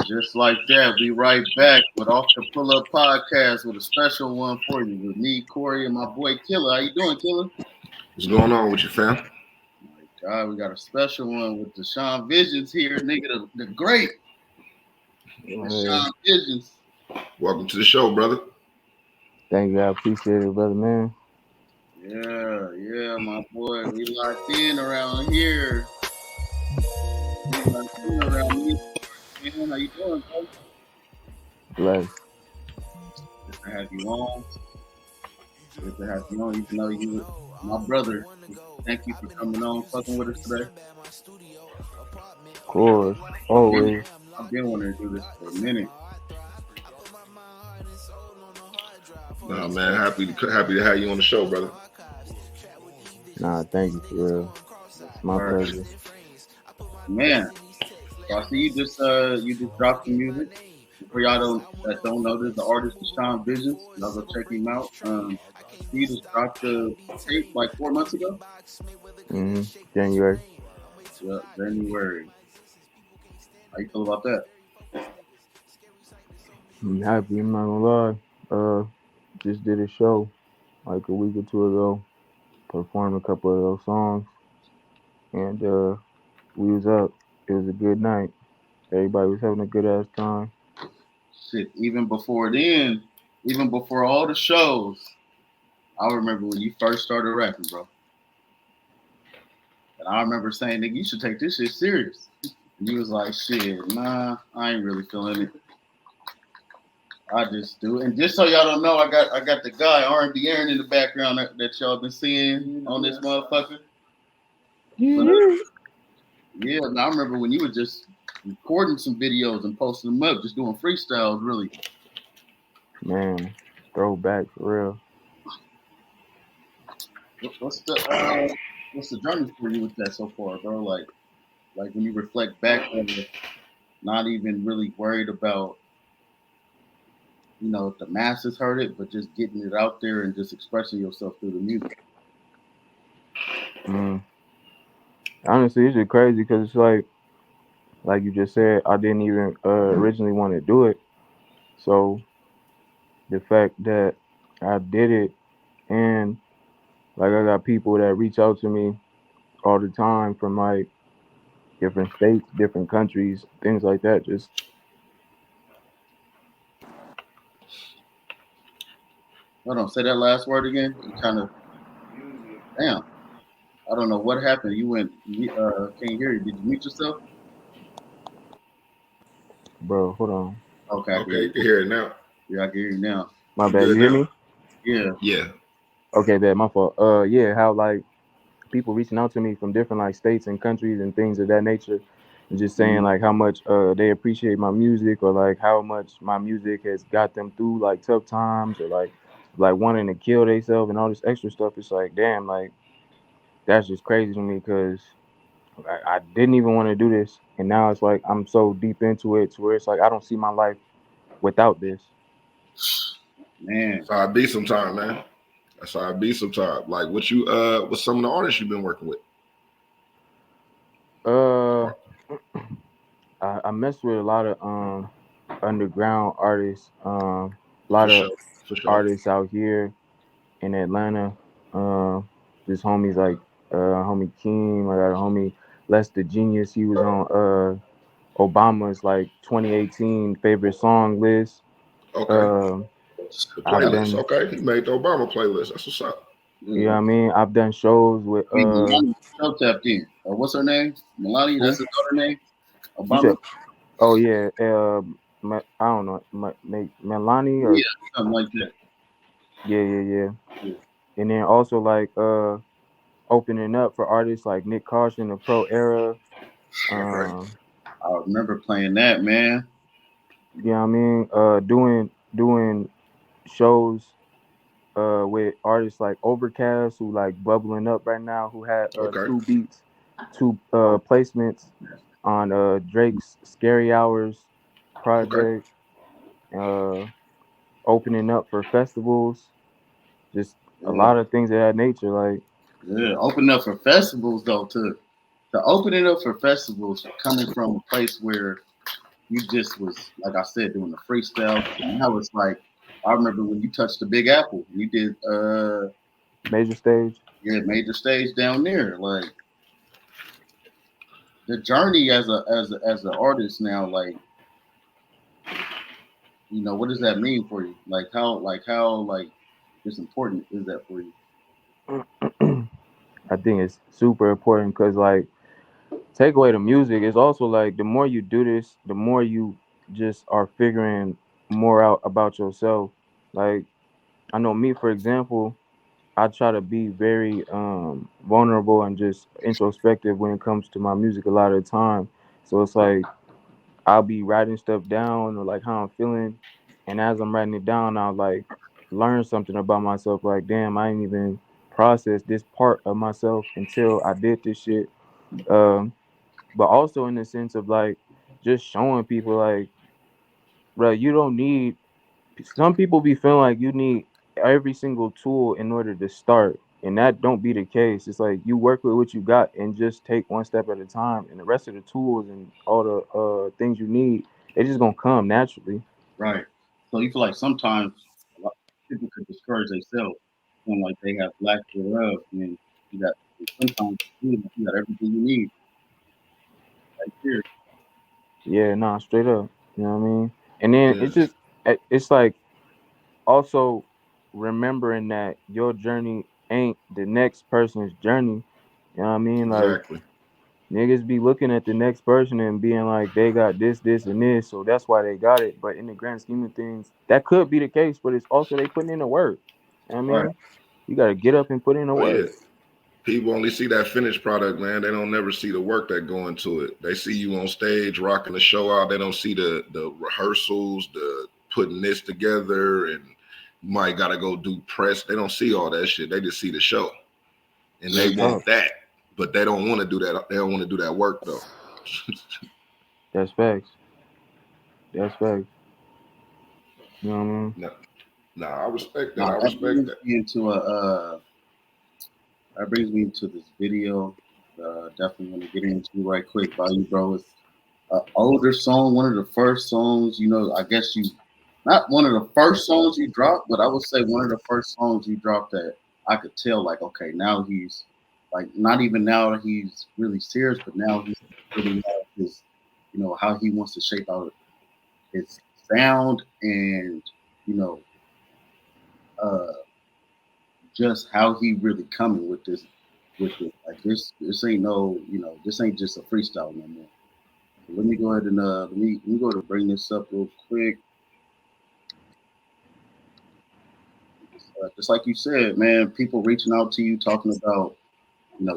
Just like that, be right back with Off the Pull Up Podcast with a special one for you with me, Corey, and my boy Killer. How you doing, Killer? What's going on with you, fam? My God, we got a special one with Deshawn Visionz here, nigga, the great Hey, Deshawn Visionz. Welcome to the show, brother. thank you. I appreciate it, brother, man. Yeah, my boy. We locked in around here. We locked in around here. Man, how you doing, bro? Bless. Good to have you on. Good to have you on. Even though you, my brother, thank you for coming on, fucking with us today. Of course. Always. I've been wanting to do this for a minute. Nah, man, happy to have you on the show, brother. Nah, thank you for real. It's my pleasure. Man, so I see you just dropped some music. For y'all that don't know, this the artist Deshawn Visionz. Y'all go check him out. He just dropped the tape like 4 months ago. January. Yeah, January. How you feel about that? I'm happy. I'm not gonna lie. Just did a show like a week or two ago. Performed a couple of those songs, and we was up. It was a good night. Everybody was having a good ass time. Shit, even before then, even before all the shows, I remember when you first started rapping, bro. And I remember saying, nigga, you should take this shit serious. And you was like, shit, nah, I ain't really feeling it. I just do. And just so y'all don't know, I got the guy R&B Aaron in the background that y'all been seeing on this motherfucker. Yeah. Yeah, and I remember when you were just recording some videos and posting them up, just doing freestyles, really. Man, throwback for real. What's the journey for you with that so far, bro? Like when you reflect back on it, not even really worried about, if the masses heard it, but just getting it out there and just expressing yourself through the music. Honestly, it's just crazy because it's like you just said, I didn't even originally want to do it. So the fact that I did it, and like I got people that reach out to me all the time from like different states, different countries, things like that. Just Hold on, say that last word again. You kind of, damn. I don't know what happened. You went, can't hear you. Did you mute yourself? bro, hold on. Okay, I can hear Okay, you. you can hear it now. Yeah, I can hear you now. My You bad. good You hear now? me? Yeah. Yeah. Okay, bad. My fault. Yeah, how like people reaching out to me from different like states and countries and things of that nature, and just saying like how much they appreciate my music, or like how much my music has got them through like tough times, or like wanting to kill themselves and all this extra stuff. It's like, damn, like that's just crazy to me because I didn't even want to do this, and now it's like I'm so deep into it to where it's like I don't see my life without this. Man. That's how I be sometime, man. That's how I be sometime. Like what's some of the artists you've been working with? Uh, I mess with a lot of underground artists, a For lot of sure. For sure. artists out here in Atlanta. Uh, just homies like homie King. I got a homie Lester Genius. He was on Obama's like 2018 favorite song list. Okay. Uh, The I've playlist. done, Okay. He made the Obama playlist. That's what's up. you know Yeah. what I mean. I've done shows with I mean, Melania so tapped in. What's her name? Melania, who? that's his daughter name? You Obama? said, oh yeah, I don't know, Melanie or Yeah, something like that. yeah. Yeah. And then also like opening up for artists like Nick Caution, the Pro Era. Okay. Um, I remember playing that, man. you know what I mean? Doing shows with artists like Overcast, who like bubbling up right now, who had Okay. two beats, two placements on Drake's Scary Hours Okay. project. Uh, Opening up for festivals, just a Yeah. lot of things of that nature. Like, Yeah. Open up for festivals though, to open it up for festivals coming from a place where you just was like I said doing the freestyle. And now it's like I remember when you touched the Big Apple. You did Major stage. yeah major stage down there. Like the journey as an artist now. Like what does that mean for you? Like how it's important is that for you? I think it's super important because like take away the music. It's also like the more you do this, the more you just are figuring more out about yourself. Like I know me, for example, I try to be very vulnerable and just introspective when it comes to my music a lot of the time. So it's like I'll be writing stuff down or like how I'm feeling, and as I'm writing it down, I'll like learn something about myself. Like, damn, I didn't even process this part of myself until I did this shit. Um, but also in the sense of like just showing people like, bro, you don't need. Some people be feeling like you need every single tool in order to start, and that don't be the case. It's like you work with what you got and just take one step at a time, and the rest of the tools and all the things you need, they just gonna come naturally. Right. So you feel like sometimes a lot of people could discourage themselves, feeling like they have lack thereof. I mean, you got sometimes you got everything you need right here. Yeah, nah, straight up. You know what I mean? And then it's Yes, just it's like also remembering that your journey ain't the next person's journey. You know what I mean? Like exactly. niggas be looking at the next person and being like, they got this, this, and this, so that's why they got it. But in the grand scheme of things, that could be the case, but it's also they putting in the work. You know what I Right. mean? You gotta get up and put in the Oh yeah. work. People only see that finished product, man. They don't never see the work that go into it. They see you on stage rocking the show out. They don't see the rehearsals, the putting this together, and you might gotta go do press. They don't see all that shit. They just see the show, and they Real want talk. that, but they don't want to do that. They don't want to do that work though. That's facts. That's facts. You know what I mean? No, nah, I respect that. Now I that respect brings that. me into this video. Definitely want to get into right quick by you, bro. It's an older song, one of the first songs. I guess you not one of the first songs you dropped, but I would say one of the first songs you dropped that I could tell, like, okay, now he's like, not even now that he's really serious, but now he's really have his, how he wants to shape out his sound and, you know, uh, just how he really coming with this, like this ain't no, this ain't just a freestyle no more. So let me go ahead and let me go to bring this up real quick. Just like you said, man, people reaching out to you talking about,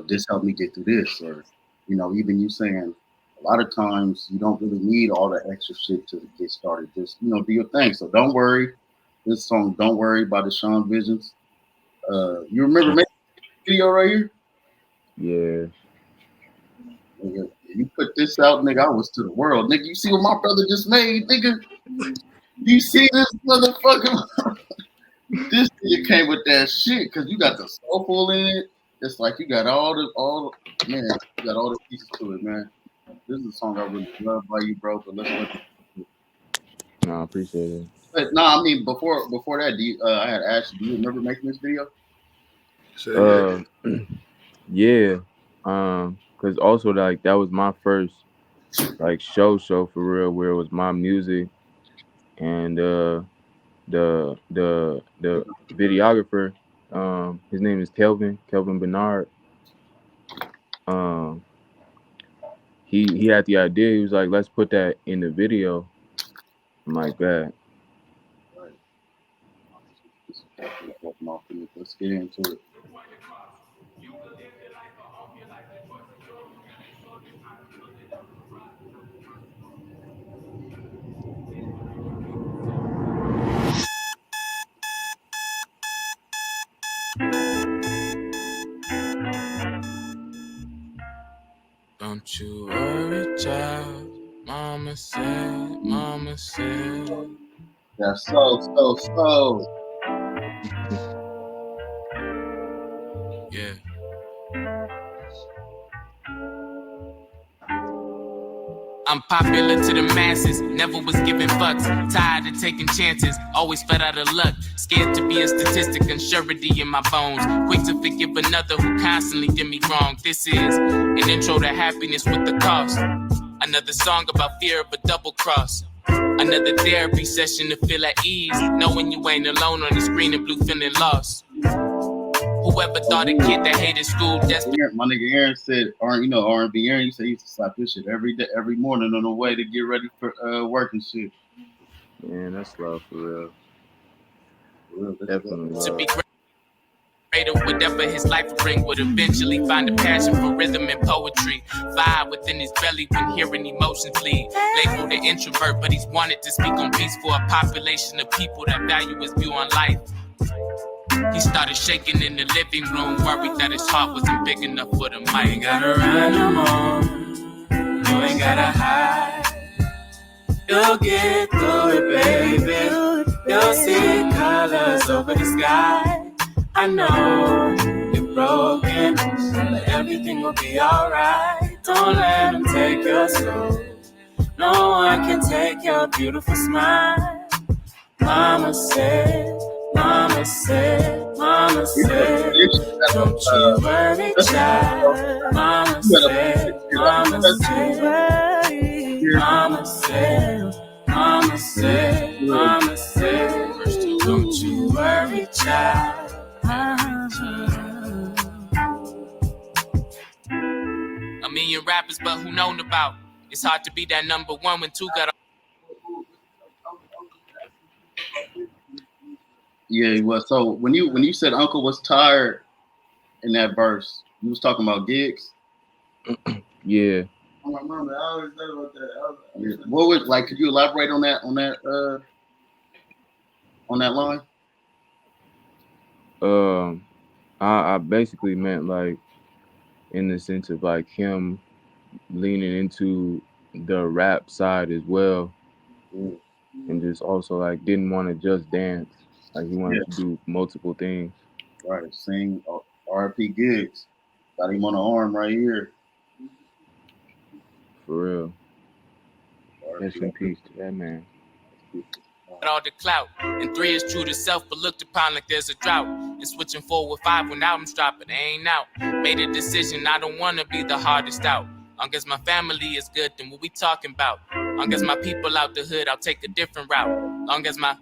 this helped me get through this, or, even you saying a lot of times you don't really need all the extra shit to get started. Just, do your thing. So don't worry. This song, Don't Worry by Deshawn Visionz. You remember making the video right here? Yeah. Nigga, you put this out, nigga, I was to the world. Nigga, you see what my brother just made, nigga? You see this motherfucker? This nigga came with that shit because you got the soulful in it. It's like you got man, you got all the pieces to it, man. This is a song I really love by you, bro. But let's go. No, I appreciate it. But no, I mean before that, I had asked you, do you remember making this video? So yeah, Uh, yeah. Cause also like that was my first like show for real, where it was my music and the videographer, his name is Kelvin Bernard. Um, he had the idea. He was like, let's put that in the video. I'm like that. Right. Let's get into it. Don't you worry, child. Mama said. That's so. Yeah. I'm popular to the masses, never was giving fucks. Tired of taking chances, always fed out of luck. Scared to be a statistic, unsurety in my bones. Quick to forgive another who constantly did me wrong. This is an intro to happiness with the cost. Another song about fear of a double cross. Another therapy session to feel at ease, knowing you ain't alone on the screen and blue feeling lost. Whoever thought a kid that hated school desperate. My nigga Aaron said, R&B Aaron, he said he used to slap this shit every day, every morning on the way to get ready for work and shit. Man, that's love for real. Definitely. To be greater, whatever his life would bring, would eventually find a passion for rhythm and poetry. Vibe within his belly when hearing emotions lead. Labeled an introvert, but he's wanted to speak on peace for a population of people that value his view on life. He started shaking in the living room, worried that his heart wasn't big enough for the mic. You ain't gotta run no more, you ain't gotta hide. You'll get through it, baby. You'll see colors over the sky. I know you're broken, but everything will be alright. Don't let them take your soul. No one can take your beautiful smile. Mama said, Mama said, Mama said, don't you worry, child. Mama said, Mama said, Mama said, Mama said, Mama said, don't you worry, child. A million rappers, but who known about? It's hard to be that number one when two got. Yeah, he was. So when you said Uncle was tired in that verse, you was talking about gigs. Yeah. Oh, my mama, I always thought about that. What was like? Could you elaborate on that line? I basically meant like in the sense of like him leaning into the rap side as well, and just also like didn't want to just dance. Like he wanted to do multiple things. Right, sing RP gigs. Got him on the arm right here. For real. Rest in peace to that man. All the clout, and 3 is true to self, but looked upon like there's a drought. And switching 4 with 5 when albums drop, but they ain't out. Made a decision, I don't wanna be the hardest out. Long as my family is good, then what we talking about? Long as my people out the hood, I'll take a different route. Long as my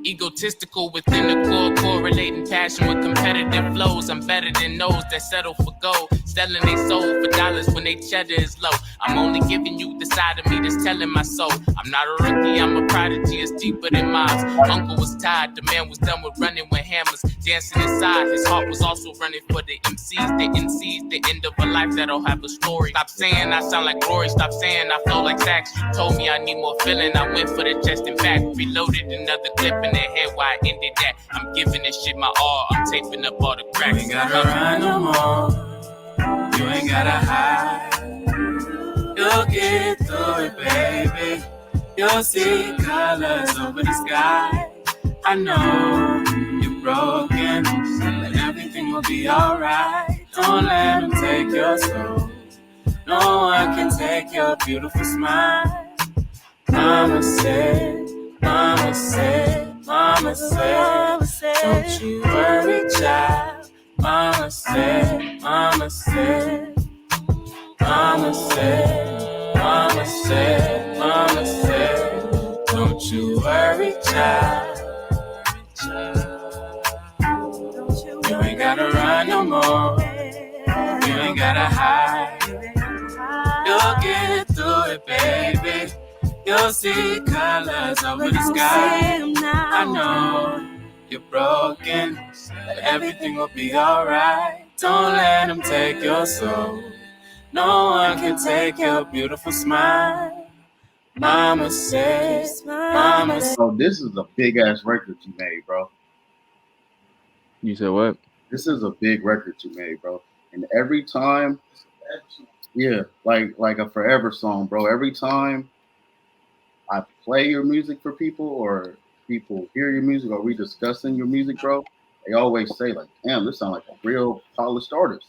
egotistical within the core, correlating passion with competitive flows. I'm better than those that settle for gold, selling they soul for dollars when they cheddar is low. I'm only giving you the side of me that's telling my soul. I'm not a rookie, I'm a prodigy, it's deeper than miles. Uncle was tired, the man was done with running with hammers, dancing inside. His heart was also running for the MCs, the NCs, the end of a life that'll have a story. Stop saying I sound like Rory, stop saying I flow like sax. You told me I need more feeling, I went for the chest and back. Reloaded another clip in their head why I ended that. I'm giving this shit my all, I'm taping up all the cracks. You ain't gotta run no more, you ain't gotta hide. You'll get through it, baby. You'll see colors over the sky. I know you're broken, but everything will be alright. Don't let them take your soul. No one can take your beautiful smile. Mama said, Mama said, Mama said, don't you worry, child. Mama said, Mama said, Mama said, Mama said, Mama said, don't you worry, child. You ain't gotta run no more, you ain't gotta hide. You'll get through it, baby. You'll see colors over the sky. I know you're broken, but everything will be alright. Don't let them take your soul. No one can take your beautiful smile. Mama says, Mama says. Oh, this is a big ass record you made, bro. You said what? This is a big record you made, bro. And every time, yeah, like a forever song, bro. Every time I play your music for people or people hear your music or we discussing your music, bro, they always say like, damn, this sounds like a real polished artist.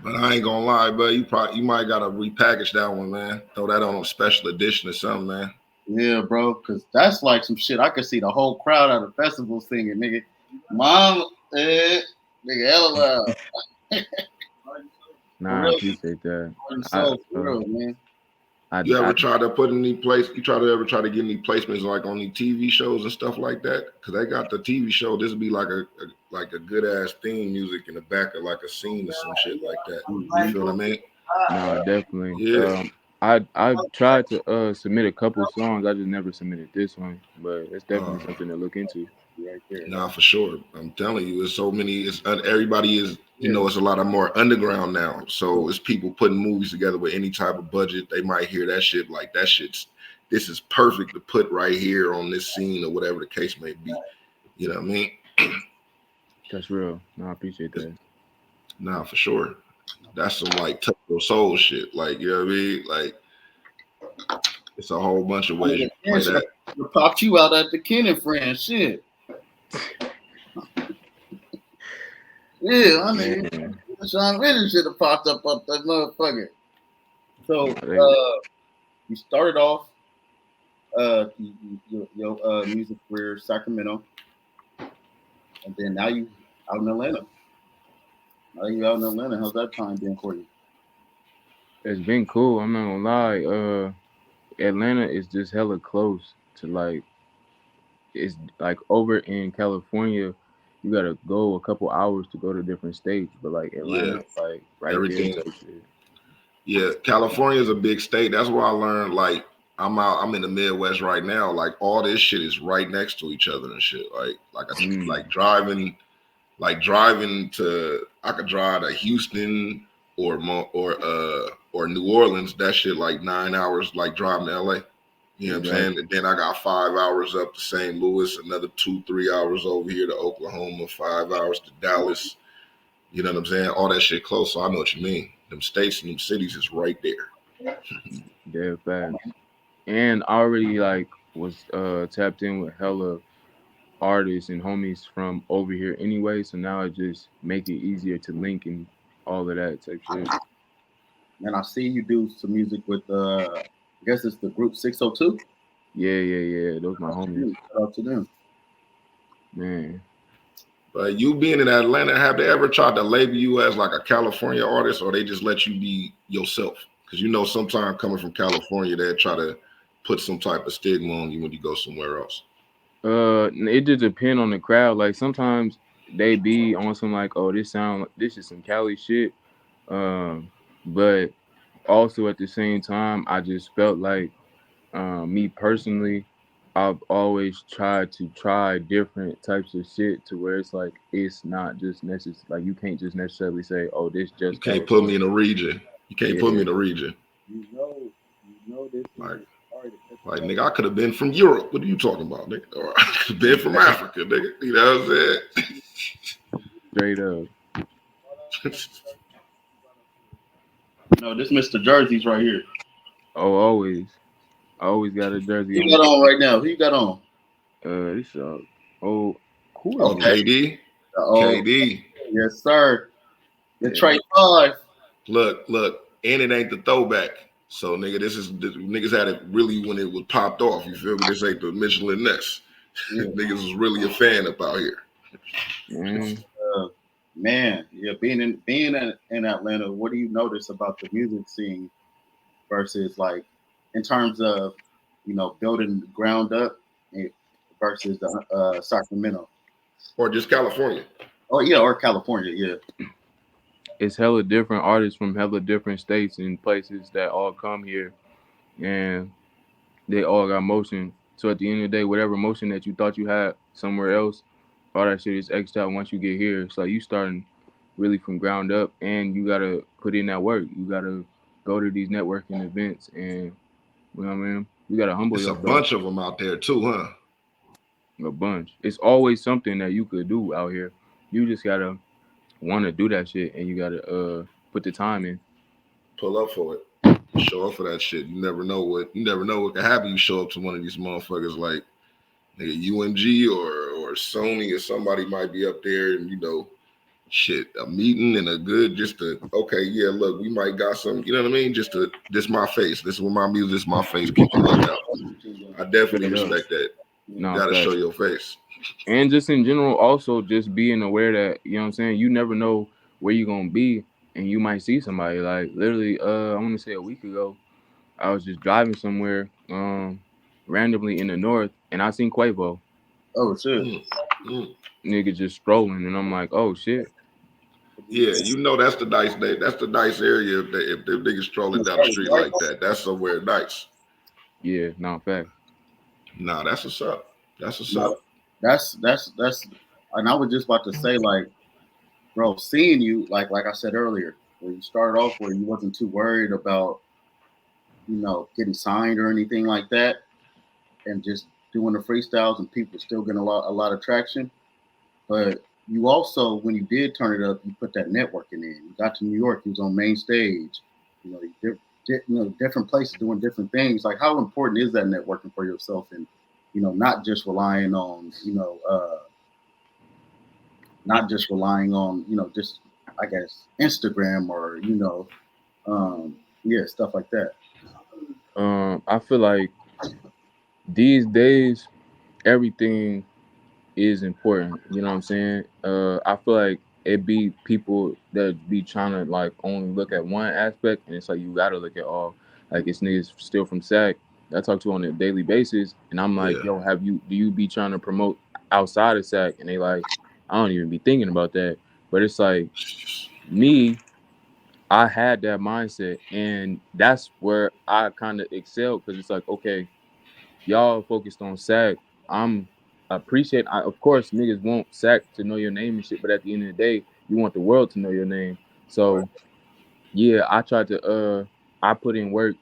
But I ain't gonna lie, but you might gotta repackage that one, man. Throw that on a special edition or something, man. Yeah, bro, because that's like some shit. I could see the whole crowd at the festival singing, nigga. Mom, nigga, hella loud. Nah, I appreciate that. For real, man. You ever try to put any place? You ever try to get any placements like on the TV shows and stuff like that? Because they got the TV show. This would be like a good ass theme music in the back of like a scene or some shit like that. You feel what I mean? No, definitely. Yeah. I tried to submit a couple songs. I just never submitted this one, but it's definitely something to look into. Right there. Nah, for sure. I'm telling you, it's so many. It's everybody is. You know, it's a lot of more underground now. So it's people putting movies together with any type of budget. They might hear that shit like that shit's. This is perfect to put right here on this scene or whatever the case may be. You know what I mean? That's real. No, I appreciate that. Nah, for sure. That's some like touch your soul shit. Like, you know what I mean? Like, it's a whole bunch of ways you can play that. Popped you out at the Kenny friend shit. Yeah, I mean, Sean Visionz should have popped up that motherfucker. So, you started off your music career Sacramento, and then now you out in Atlanta. How's that time been for you? It's been cool. I'm not gonna lie. Atlanta is just hella close to like. It's like over in California, you gotta go a couple hours to go to different states. But like Atlanta, like right everything. there. Type shit. Yeah, California is a big state. That's where I learned. Like I'm in the Midwest right now. Like all this shit is right next to each other and shit. Like driving to. I could drive to Houston or New Orleans. That shit like 9 hours. Like driving to LA. You know what I'm saying? And then I got 5 hours up to St. Louis, another 2-3 hours over here to Oklahoma, 5 hours to Dallas. You know what I'm saying? All that shit close. So I know what you mean. Them states and them cities is right there. Yeah, fast. And I already like was tapped in with hella artists and homies from over here anyway. So now I just make it easier to link and all of that type shit. And I see you do some music with I guess it's the group 602. Yeah. Those my homies. Shout out to them. Man. But you being in Atlanta, have they ever tried to label you as like a California artist, or they just let you be yourself? Because you know, sometimes coming from California, they try to put some type of stigma on you when you go somewhere else. It just depends on the crowd. Like sometimes they be on some like, oh, this is some Cali shit. But also at the same time, I just felt like me personally, I've always tried to try different types of shit to where it's like it's not just necessary. Like you can't just necessarily say, "Oh, this just." You can't put me in a region. You can't put me in a region. You know this. Like nigga, I could have been from Europe. What are you talking about, nigga? Or I could have been from Africa, nigga. You know what I'm saying? Straight up. No, this Mr. Jersey's right here. Oh, always. I always got a jersey. Who you got on right now? Who you got on? This who is KD. KD. Yes, sir. Detroit 5. Look, and it ain't the throwback. So nigga, niggas had it really when it was popped off. You feel me? This ain't the Michelin Ness. Yeah. Niggas was really a fan up out here. Man, being in Atlanta, what do you notice about the music scene versus like in terms of building the ground up versus the Sacramento or just California? Oh yeah, or California, yeah. It's hella different artists from hella different states and places that all come here, and they all got motion. So at the end of the day, whatever motion that you thought you had somewhere else, all that shit is X'd out once you get here. So you starting really from ground up, and you gotta put in that work. You gotta go to these networking events, and you know what I mean. You gotta humble yourself. There's a bunch of them out there too, huh? A bunch. It's always something that you could do out here. You just gotta want to do that shit, and you gotta put the time in. Pull up for it. Show up for that shit. You never know what can happen. You show up to one of these motherfuckers like nigga UMG or Sony or somebody might be up there and shit, a meeting and a good just to okay, yeah, look, we might got some, you know what I mean? Just to this my face. This is what my music, this is my face. Keep a lookout. I definitely respect that. You No, gotta facts. show your face. And just in general, also just being aware that, you know what I'm saying, you never know where you're gonna be and you might see somebody. Like literally, I wanna say a week ago, I was just driving somewhere, randomly in the north and I seen Quavo. Oh shit. Nigga just strolling and I'm like, oh shit. Yeah, you know that's the nice day. That's the nice area if the niggas strolling down the street like that. That's somewhere nice. Yeah, no fact. Nah, that's what's up. That's what's No, up. that's and I was just about to say, like, bro, seeing you, like I said earlier, when you started off where you wasn't too worried about, you know, getting signed or anything like that, and just doing the freestyles and people still getting a lot of traction. But you also, when you did turn it up, you put that networking in. You got to New York, you was on main stage. You know, different places doing different things. Like, how important is that networking for yourself, and you know, not just relying on, just I guess Instagram or stuff like that. I feel like these days everything is important. You know what I'm saying? I feel like it be people that be trying to like only look at one aspect, and it's like you gotta look at all. Like it's niggas still from SAC that I talk to on a daily basis, and I'm like, yo, do you be trying to promote outside of SAC? And they like, I don't even be thinking about that. But it's like me, I had that mindset, and that's where I kind of excel because it's like, okay, y'all focused on SAC. I'm appreciate. Of course, niggas want SAC to know your name and shit, but at the end of the day, you want the world to know your name. So yeah, I tried to. I put in work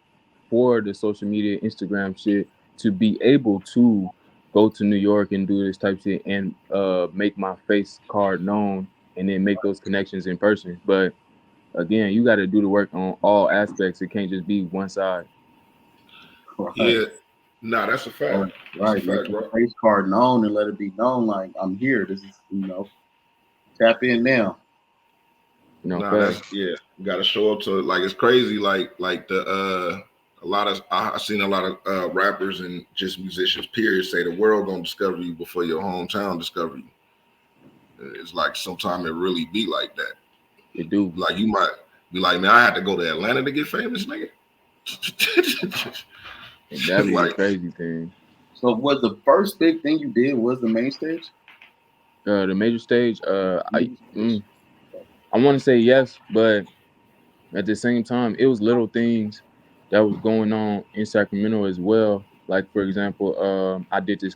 for the social media, Instagram shit to be able to go to New York and do this type of shit and make my face card known and then make those connections in person. But again, you got to do the work on all aspects. It can't just be one side. Right. Yeah, nah, that's a fact. Right, make your face card known and let it be known. Like, I'm here. This is, tap in now. You got to show up to it. Like it's crazy. Like the a lot of I've seen a lot of rappers and just musicians period say the world gonna discover you before your hometown discover you. It's like sometimes it really be like that. It do. Like you might be like, man, I had to go to Atlanta to get famous, nigga. That'd be a crazy thing. So was the first big thing you did was the main stage? The major stage, I want to say yes, but at the same time, it was little things that was going on in Sacramento as well. Like for example, I did this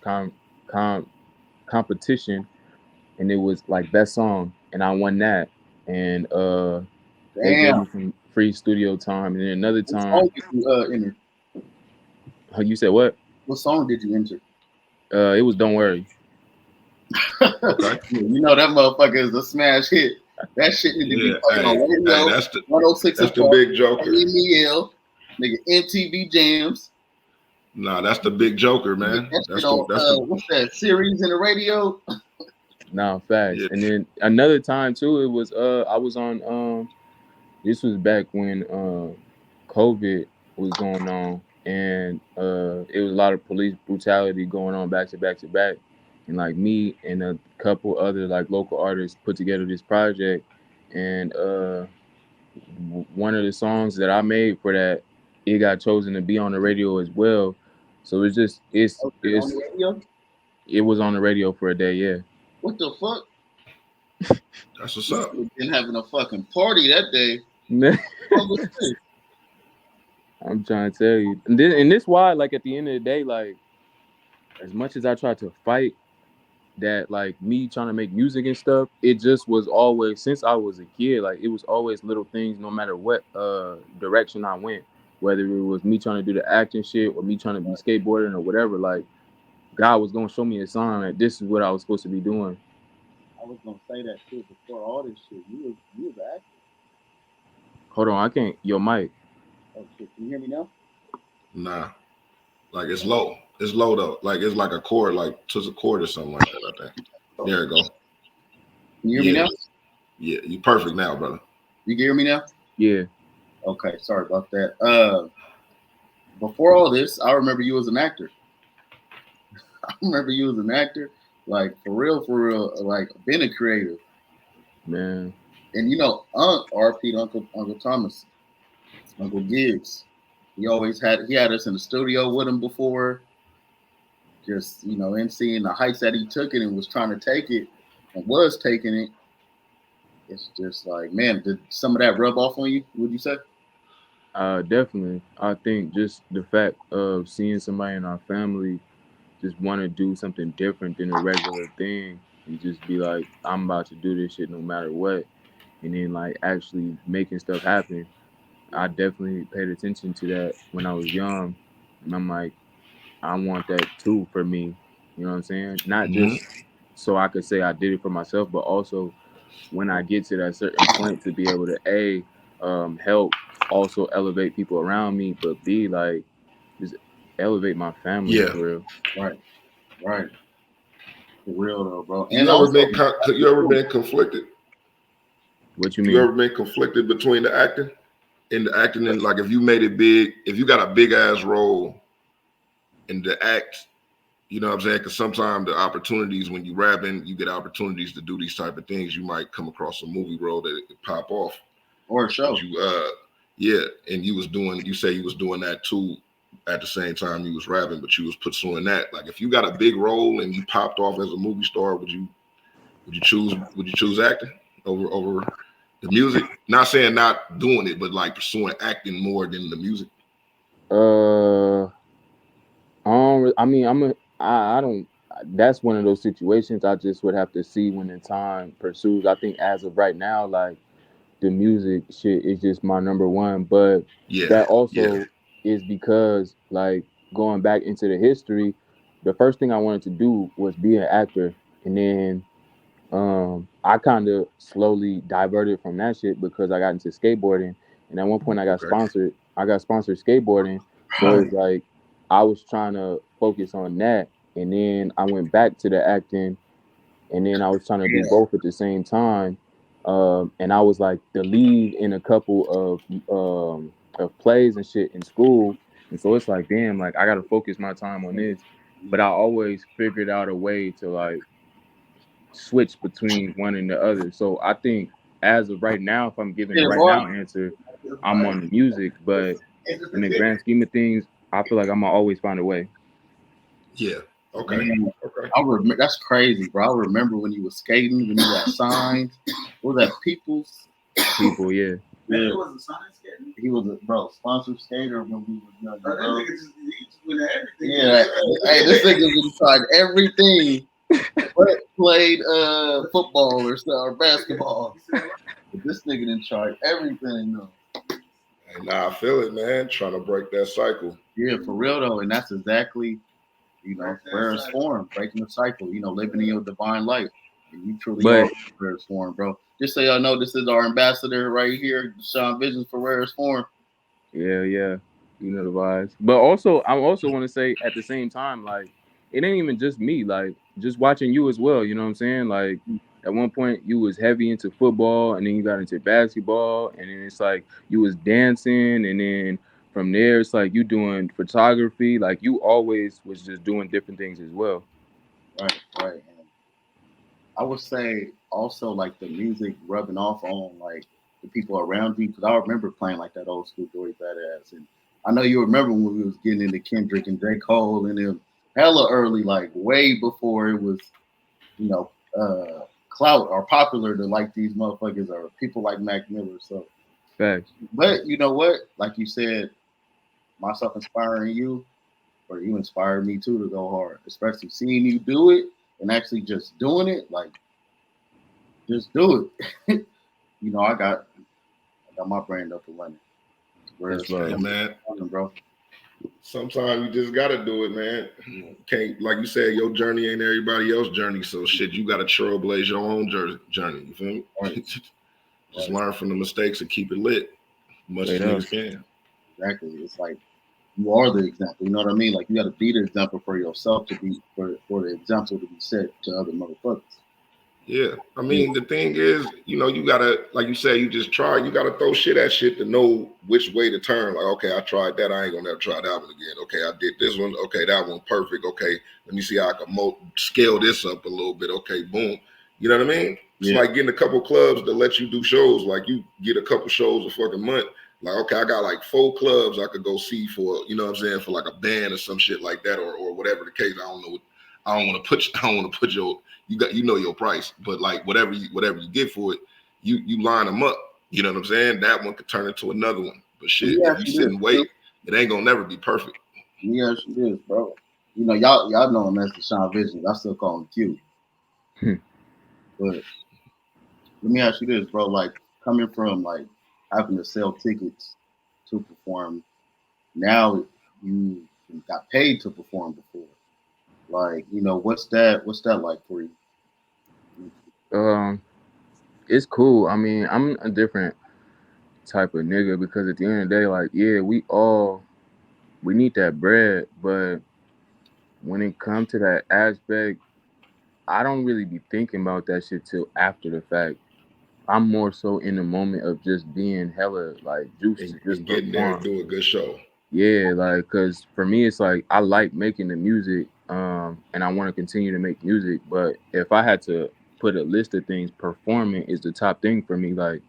competition, and it was like best song, and I won that, and they gave me some free studio time, and then another time. What song did you enter? You said what? What song did you enter? It was "Don't Worry." Okay. You know that motherfucker is a smash hit. That shit need to be fucking on radio. That's the 106. That's the big joker. Nigga, MTV Jams. Nah, that's the big joker, man. That's the what's that series in the radio? Nah, facts. Yeah. And then another time too, it was I was on this was back when COVID was going on, and it was a lot of police brutality going on back to back to back. And like me and a couple other like local artists put together this project, and one of the songs that I made for that, it got chosen to be on the radio as well. So it was on the radio for a day, yeah. What the fuck? That's what's up. We've been having a fucking party that day. I'm trying to tell you, and this why, like at the end of the day, like as much as I try to fight that, like me trying to make music and stuff, it just was always, since I was a kid, like it was always little things, no matter what direction I went, whether it was me trying to do the acting shit or me trying to be skateboarding or whatever, like God was gonna show me a sign that this is what I was supposed to be doing. I was gonna say that too before all this shit. You was an actor. Hold on, I can't. Your mic. Oh shit, can you hear me now? Nah, like it's low. It's low though. Like it's like a chord, like to a chord or something like that. I think. There you go. Can you hear me now? Yeah, you perfect now, brother. You can hear me now? Yeah. Okay, sorry about that. Before all this, I remember you as an actor. I remember you as an actor, like for real, like being a creative. Man. And Unc, RP to Uncle Thomas, Uncle Gibbs. He had us in the studio with him before, just and seeing the heights that he took it and was trying to take it and was taking it. It's just like, man, did some of that rub off on you? Would you say? Definitely. I think just the fact of seeing somebody in our family just want to do something different than a regular thing and just be like, I'm about to do this shit no matter what. And then like actually making stuff happen. I definitely paid attention to that when I was young. And I'm like, I want that too for me. You know what I'm saying? Not just so I could say I did it for myself, but also when I get to that certain point to be able to help also elevate people around me, but B, like just elevate my family Yeah. for real. Right. For real though, bro. And You ever also, been conflicted? What you You mean? ever been conflicted between the acting and like if you made it big, if you got a big ass role in the act, you know what I'm saying? Because sometimes the opportunities when you rapping, you get opportunities to do these type of things. You might come across a movie role that it pop off. or a show. But and you say you was doing that too at the same time you was rapping, but you was pursuing that. Like if you got a big role and you popped off as a movie star, would you choose acting over the music? Not saying not doing it, but like pursuing acting more than the music. I mean, I don't. That's one of those situations I just would have to see when the time pursues. I think as of right now, like the music shit is just my number one. But that also is because like going back into the history, the first thing I wanted to do was be an actor, and then I kind of slowly diverted from that shit because I got into skateboarding, and at one point I got sponsored. I got sponsored skateboarding, so it's like I was trying to focus on that, and then I went back to the acting, and then I was trying to do both at the same time. And I was like the lead in a couple of plays and shit in school, and so it's like, damn, like I got to focus my time on this. But I always figured out a way to like switch between one and the other. So I think as of right now, if I'm giving a right now answer, I'm on the music. But in the grand scheme of things, I feel like I'm gonna always find a way. Yeah. Okay. Man, okay. That's crazy, bro. I remember when you was skating, when you got signed. What was that? People, yeah. Yeah. He was a sign skater. He was a sponsored skater when we was young. Bro. Yeah. Hey, this nigga tried everything. But played football or basketball. But this nigga didn't try everything though. And now I feel it, man. Trying to break that cycle. Yeah, for real though, and that's exactly, rarest form, breaking the cycle. Living in your divine light, and you truly are rarest form, bro. Just so y'all know, this is our ambassador right here, Deshawn Visionz for rarest form. Yeah, you know the vibes. But also, I also want to say at the same time, like it ain't even just me, like just watching you as well. You know what I'm saying? Like at one point you was heavy into football, and then you got into basketball, and then it's like you was dancing, and then from there it's like you doing photography. Like you always was just doing different things as well. Right. And I would say also like the music rubbing off on like the people around you, because I remember playing like that old school Joey Badass, and I know you remember when we was getting into Kendrick and J. Cole and them hella early, like way before it was, clout or popular to like these motherfuckers or people like Mac Miller. So, Facts. But you know what? Like you said, myself inspiring you, or you inspired me too to go hard, especially seeing you do it and actually just doing it. Like, just do it. I got my brand up and running. That's right, man. Bro. Sometimes you just gotta do it, man. Can't, like you said, your journey ain't everybody else's journey. So shit, you gotta trailblaze your own journey. You feel me? Right. Just learn from the mistakes and keep it lit as much as niggas can. Exactly. It's like you are the example. You know what I mean? Like you gotta be the example for yourself to be for the example to be set to other motherfuckers. Yeah, I mean the thing is, you know, you gotta, like you said, you just try. You gotta throw shit at shit to know which way to turn. Like, okay, I tried that. I ain't gonna never try that one again. Okay, I did this one. Okay, that one perfect. Okay, let me see how I can scale this up a little bit. Okay, boom. You know what I mean? It's like getting a couple clubs to let you do shows. Like you get a couple shows a fucking month. Like, okay, I got like 4 clubs I could go see for, you know what I'm saying, for like a band or some shit like that, or whatever the case. I don't know. I don't want to put your, you got, you know, your price, but like whatever you get for it, you line them up. You know what I'm saying? That one could turn into another one. But shit, if you sit and wait, it ain't gonna never be perfect. Yeah, she is, bro. You know, y'all know him as Deshawn Visionz. I still call him Q. But let me ask you this, bro. Like coming from like having to sell tickets to perform, now you got paid to perform before. Like, you know, what's that like for you? It's cool. I mean, I'm a different type of nigga because at the end of the day, like, yeah, we need that bread, but when it comes to that aspect, I don't really be thinking about that shit till after the fact. I'm more so in the moment of just being hella like juiced to just getting there perform. and do a good show. Yeah, like, cause for me, it's like I like making the music, and I want to continue to make music. But if I had to put a list of things, performing is the top thing for me. Like,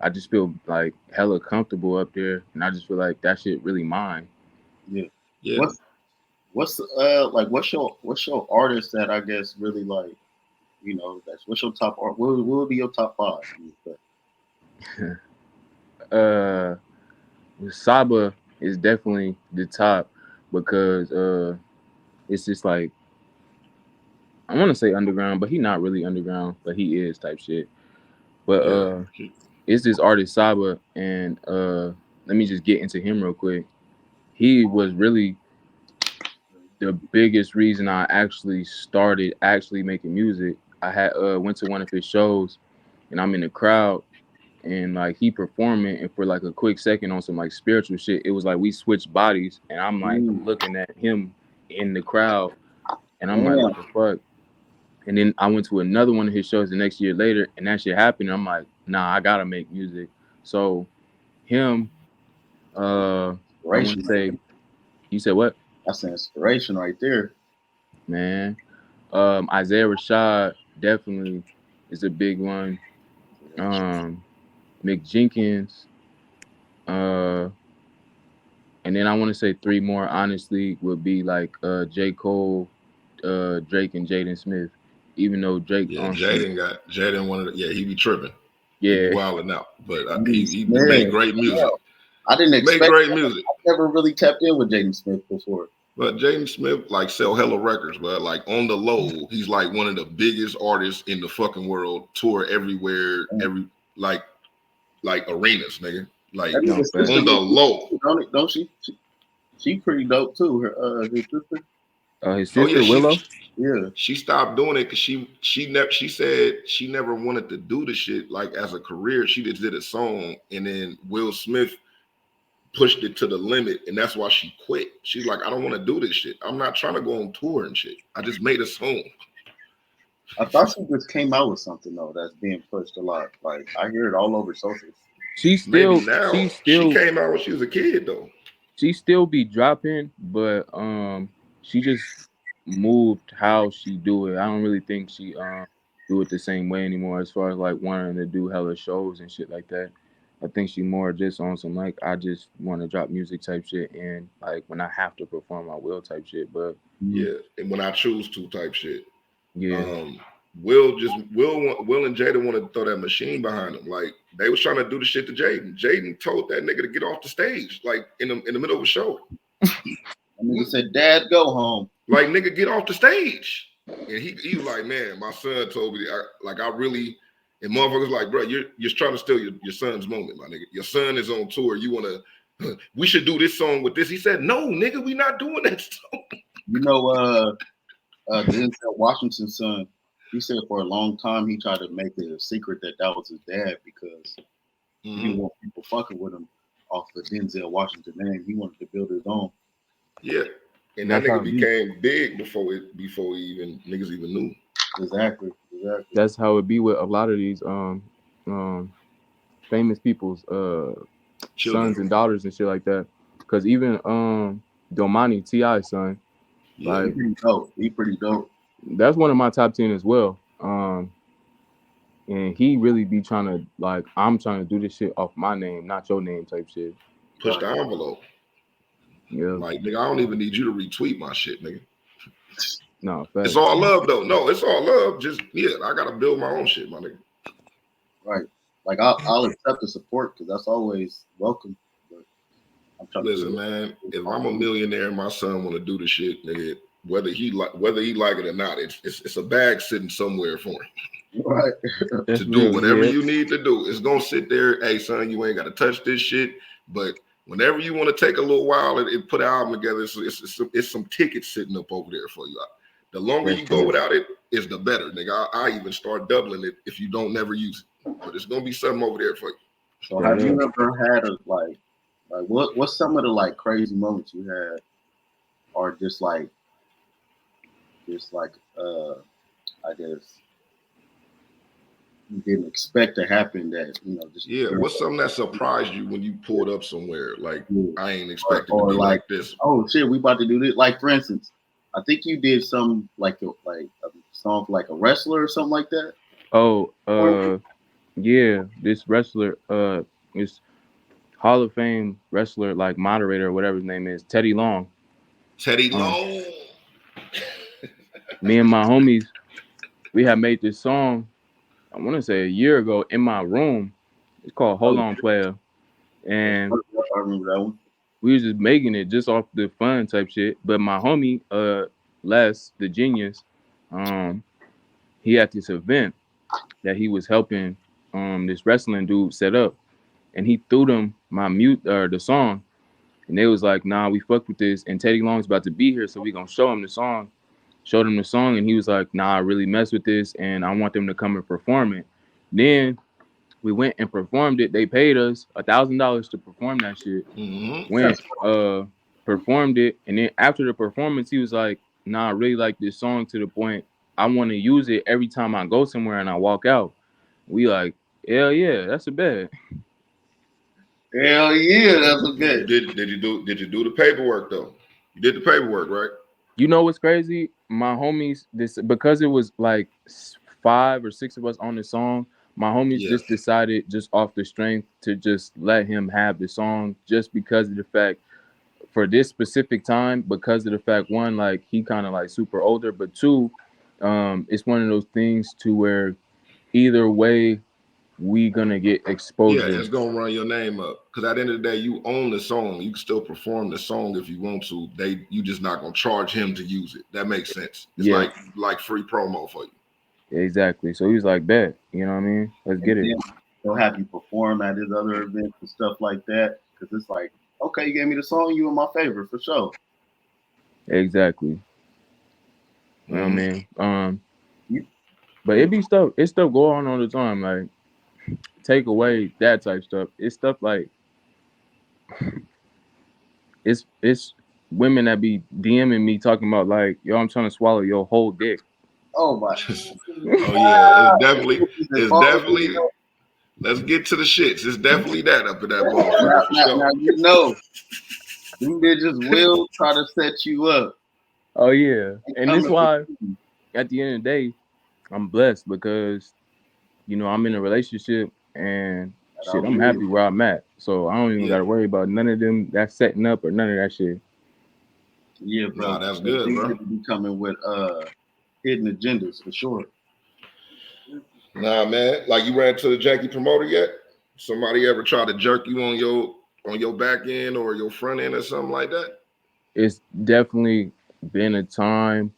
I just feel like hella comfortable up there, and I just feel like that shit really mine. Yeah. What's your artist that I guess really like, you know, what's your top art? What would be your top 5? Saba is definitely the top because it's just like I want to say underground, but he not really underground, but he is type shit. But it's this artist Saba, and let me just get into him real quick. He was really the biggest reason I actually started making music. I had went to one of his shows, and I'm in the crowd, and like he performing, and for like a quick second on some like spiritual shit, it was like we switched bodies, and I'm like looking at him in the crowd, and I'm like, what the fuck? And then I went to another one of his shows the next year later, and that shit happened. I'm like, nah, I gotta make music. So him, I want to say, you said what? That's an inspiration right there, man. Isaiah Rashad definitely is a big one. Mick Jenkins, and then I want to say 3 more. Honestly, would be like J. Cole, Drake, and Jaden Smith. Even though Drake, Jaden one of the, he be tripping, yeah, he be wilding out, but he made great music. I didn't expect make great music. I never really tapped in with Jaden Smith before. But Jaden Smith like sell hella records, but like on the low, he's like one of the biggest artists in the fucking world. Tour everywhere, like arenas, nigga. Like on the low. Don't she? She pretty dope too. Her his sister. His sister Willow. She stopped doing it because she said she never wanted to do the shit like as a career. She just did a song, and then Will Smith pushed it to the limit, and that's why she quit. She's like, I don't want to do this shit. I'm not trying to go on tour and shit. I just made a song. I thought she just came out with something though that's being pushed a lot. Like I hear it all over socials. She came out when she was a kid though. She still be dropping, but she just moved how she do it. I don't really think she do it the same way anymore as far as like wanting to do hella shows and shit like that. I think she more just on some like I just want to drop music type shit, and like when I have to perform I will type shit. But and when I choose to type shit. Will and Jada want to throw that machine behind him. Like they was trying to do the shit to Jaden. Jaden told that nigga to get off the stage, like in the middle of a show. And nigga said, "Dad, go home." Like nigga, get off the stage. And he was like, man, my son told me, I really. And motherfuckers like, bro, you're trying to steal your son's moment, my nigga. Your son is on tour. You wanna? We should do this song with this. He said, no, nigga, we not doing that song. You know, Denzel Washington's son. He said for a long time he tried to make it a secret that was his dad because he didn't want people fucking with him off the Denzel Washington name. He wanted to build his own. Yeah, and that nigga became big before niggas even knew. Exactly. Exactly. That's how it be with a lot of these famous people's Children. sons and daughters and shit like that. Cause even Domani T.I.'s son, Yeah. He like pretty dope. He pretty dope. that's one of my top 10 as well. And he really be trying to like, I'm trying to do this shit off my name, not your name type shit. Push the envelope. Yeah. Like, nigga, I don't even need you to retweet my shit, nigga. No, It's facts. all love, though. No, it's all love. Just, yeah, I got to build my own shit, my nigga. Right. Like I'll accept the support because that's always welcome. But I'm trying Listen, to man, if I'm a millionaire and my son want to do the shit, nigga, whether he like it or not, it's a bag sitting somewhere for him. Right. That's To do real, whatever yeah. you need to do. It's gonna sit there. Hey, son, you ain't got to touch this shit. But whenever you want to take a little while and put an album together, it's some tickets sitting up over there for you. The longer That's you go real. without it, is the better, nigga. I even start doubling it if you don't never use it. But it's gonna be something over there for you. So have you ever had a like what's some of the like crazy moments you had, or just like I guess you didn't expect to happen that just Yeah, what's something that surprised you when you pulled up somewhere? Like, I ain't expected or to be like this. Oh shit, we about to do this. Like for instance, I think you did some like a song for like a wrestler or something like that. Oh, yeah, this wrestler, this Hall of Fame wrestler, like moderator or whatever his name is, Teddy Long. Teddy Long. Me and my homies, we had made this song, I want to say a year ago, in my room. It's called Hold On Player. And I remember that one. we was just making it just off the fun type shit. But my homie, Les, the genius, he had this event that he was helping this wrestling dude set up. And he threw them the song. And they was like, nah, we fuck with this. And Teddy Long's about to be here, so we gonna show him the song. Showed him the song, and he was like, nah, I really mess with this, and I want them to come and perform it. Then we went and performed it. They paid us $1,000 to perform that shit. Mm-hmm. Went, performed it, and then after the performance, he was like, nah, I really like this song to the point I want to use it every time I go somewhere and I walk out. We like, hell yeah, that's a bet. Hell yeah, that's a bet. Did you do the paperwork though? You did the paperwork, right? You know what's crazy? My homies, because it was like 5 or 6 of us on the song, my homies just decided, just off the strength, to just let him have the song, just because of the fact, for this specific time, because of the fact, one, like he kind of like super older, but two, it's one of those things to where either way we gonna get exposure. Yeah, it's gonna run your name up. Because at the end of the day, you own the song. You can still perform the song if you want to. You just not gonna charge him to use it. That makes sense. It's like free promo for you. Exactly. So he was like, bet, you know what I mean? Let's get it. He'll have you perform at his other events and stuff like that. Because it's like, okay, you gave me the song, you in my favor for sure. Exactly. You know what I mean? But it's stuff going on all the time. Like, take away that type stuff. It's stuff like it's women that be DMing me talking about like, yo, I'm trying to swallow your whole dick. Oh my. Oh yeah, it's definitely. Let's get to the shits. It's definitely that up in that motherfucker. Now you know, them bitches will try to set you up. Oh yeah, and that's why at the end of the day, I'm blessed because I'm in a relationship and shit, I'm happy where I'm at. So I don't even gotta worry about none of them that's setting up or none of that shit. Yeah, bro. Nah, that's good, bro. Be coming with hidden agendas for sure. Nah, man. Like, you ran to the janky promoter yet? Somebody ever tried to jerk you on your back end or your front end or something like that? It's definitely been a time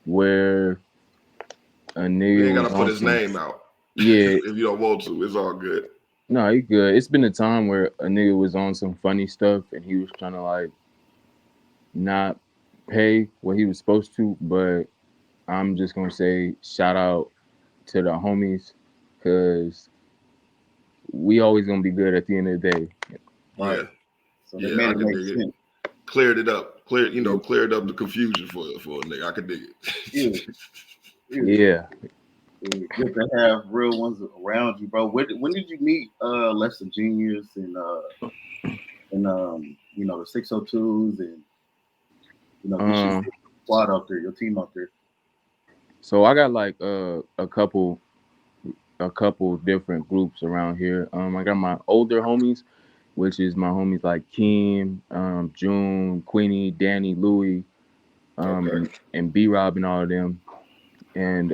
where a nigga you ain't gotta put his name out. Yeah. If you don't want to, it's all good. No, he good. It's been a time where a nigga was on some funny stuff and he was trying to like not pay what he was supposed to, but I'm just gonna say shout out to the homies because we always gonna be good at the end of the day. Right. So they made it make sense. Cleared it up. Cleared up the confusion for a nigga. I could dig it. Yeah. Yeah, good to have real ones around you, bro. When did you meet Lester Genius and you know the 602s and you know get your Um, squad out there, your team out there? so I got like a couple different groups around here. I got my older homies, which is my homies like Kim, June, Queenie, Danny, Louie, Okay. and B Rob and all of them. And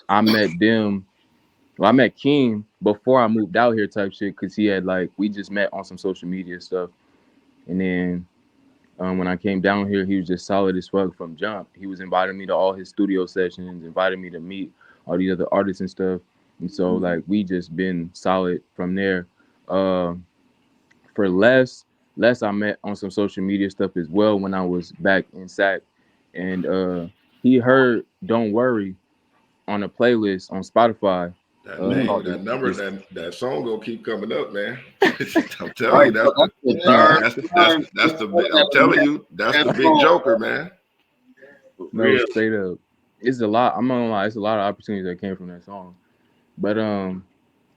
I met them. Well, I met Kim before I moved out here, type shit, because he had like we just met on some social media stuff, and then when I came down here, he was just solid as fuck from jump. He was inviting me to all his studio sessions, invited me to meet all these other artists and stuff. And so like we just been solid from there. Uh, for Les I met on some social media stuff as well when I was back in SAC, and he heard "Don't Worry" on a playlist on Spotify. That name, Called that number, this, that song gonna keep coming up, man. I'm telling Right, you, so that's that's the the third time that's the big. I'm telling you, that's the big song, joker, man. no, real. straight up, it's a lot. I'm not gonna lie, it's a lot of opportunities that came from that song. But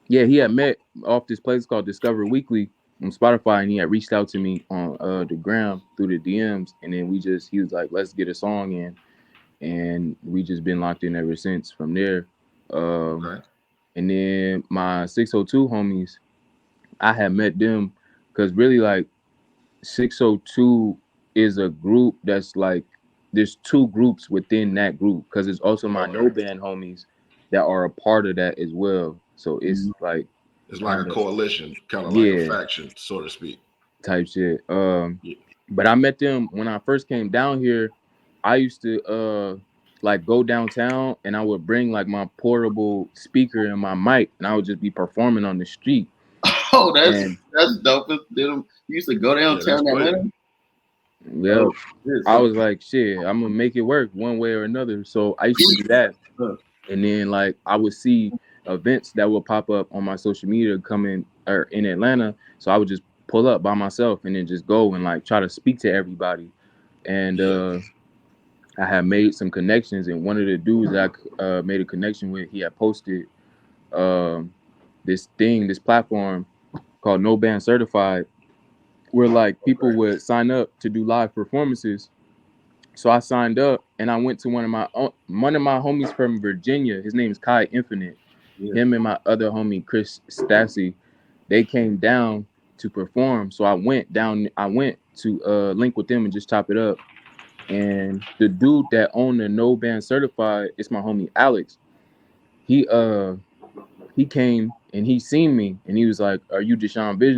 yeah, he had met off this place called Discover Weekly on Spotify, and he had reached out to me on the gram through the DMs, and then he was like, "Let's get a song in," and we just been locked in ever since from there. Um, Okay. and then my 602 homies, I had met them because really like 602 is a group that's like there's two groups within that group because it's also my Okay. no band homies that are a part of that as well. So it's Mhm. like It's like a kind of coalition, kind of like a yeah faction, so to speak. type shit. Yeah. But I met them when I first came down here. I used to like go downtown and I would bring like my portable speaker and my mic and I would just be performing on the street. Oh, And that's dope. You used to go Yeah, that's downtown player. Atlanta. yeah, Oh, this. I was like, shit, I'm gonna make it work one way or another. So I used to do that. And then like I would see events that would pop up on my social media coming or in Atlanta. So I would just pull up by myself and then just go and like try to speak to everybody. And Yeah. I had made some connections, and one of the dudes that I made a connection with, he had posted this platform called No Band Certified, where like people Okay. would sign up to do live performances. So I signed up, and I went to one of my homies from Virginia. His name is Kai Infinite. Yeah. Him and my other homie Chris Stassi, they came down to perform. So I went down. I went to link with them and just chop it up. And the dude that owned the No Band Certified, it's my homie Alex. He he came and he seen me and he was like, "Are you Deshawn Visionz?"